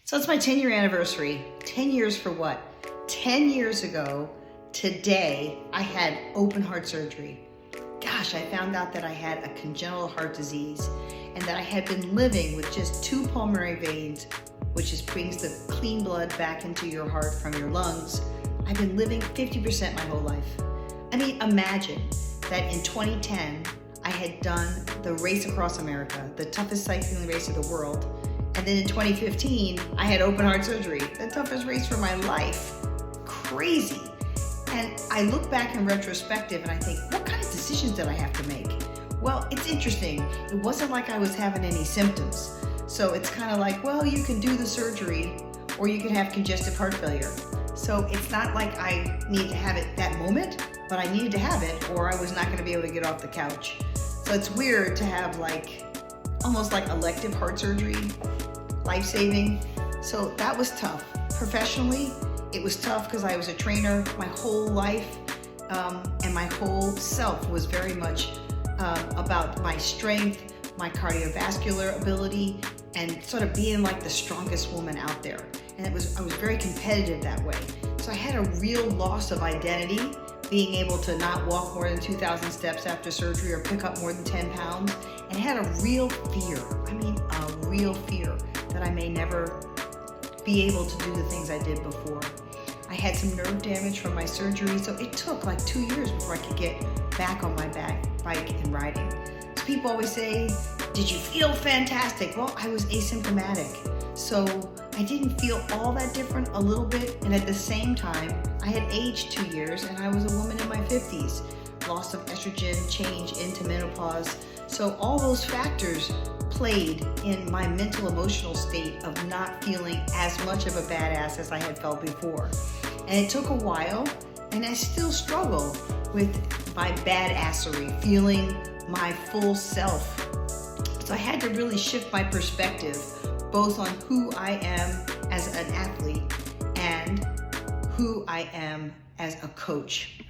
So it's my 10-year anniversary. 10 years for what? 10 years ago, today, I had open heart surgery. Gosh, I found out that I had a congenital heart disease and that I had been living with just 2 pulmonary veins, which just brings the clean blood back into your heart from your lungs. I've been living 50% my whole life. I mean, imagine that in 2010, I had done the race across America, the toughest cycling race of the world. And then in 2015, I had open heart surgery, the toughest race for my life. Crazy. And I look back in retrospective and I think, what kind of decisions did I have to make? Well, it's interesting. It wasn't like I was having any symptoms. So it's kind of like, well, you can do the surgery or you can have congestive heart failure. So it's not like I need to have it that moment, but I needed to have it or I was not going to be able to get off the couch. So it's weird to have almost like elective heart surgery, life-saving. So that was tough. Professionally, it was tough because I was a trainer my whole life, and my whole self was very much about my strength, my cardiovascular ability, and sort of being like the strongest woman out there. And I was very competitive that way. So I had a real loss of identity, being able to not walk more than 2,000 steps after surgery or pick up more than 10 pounds, and had a real fear, a real fear that I may never be able to do the things I did before. I had some nerve damage from my surgery, so it took like 2 years before I could get back on my bike and riding. So people always say, did you feel fantastic? Well, I was asymptomatic, so I didn't feel all that different, a little bit, and at the same time, I had aged 2 years and I was a woman in my 50s. Loss of estrogen, change into menopause. So all those factors played in my mental emotional state of not feeling as much of a badass as I had felt before. And it took a while, and I still struggle with my badassery, feeling my full self. So I had to really shift my perspective, both on who I am as an athlete and who I am as a coach.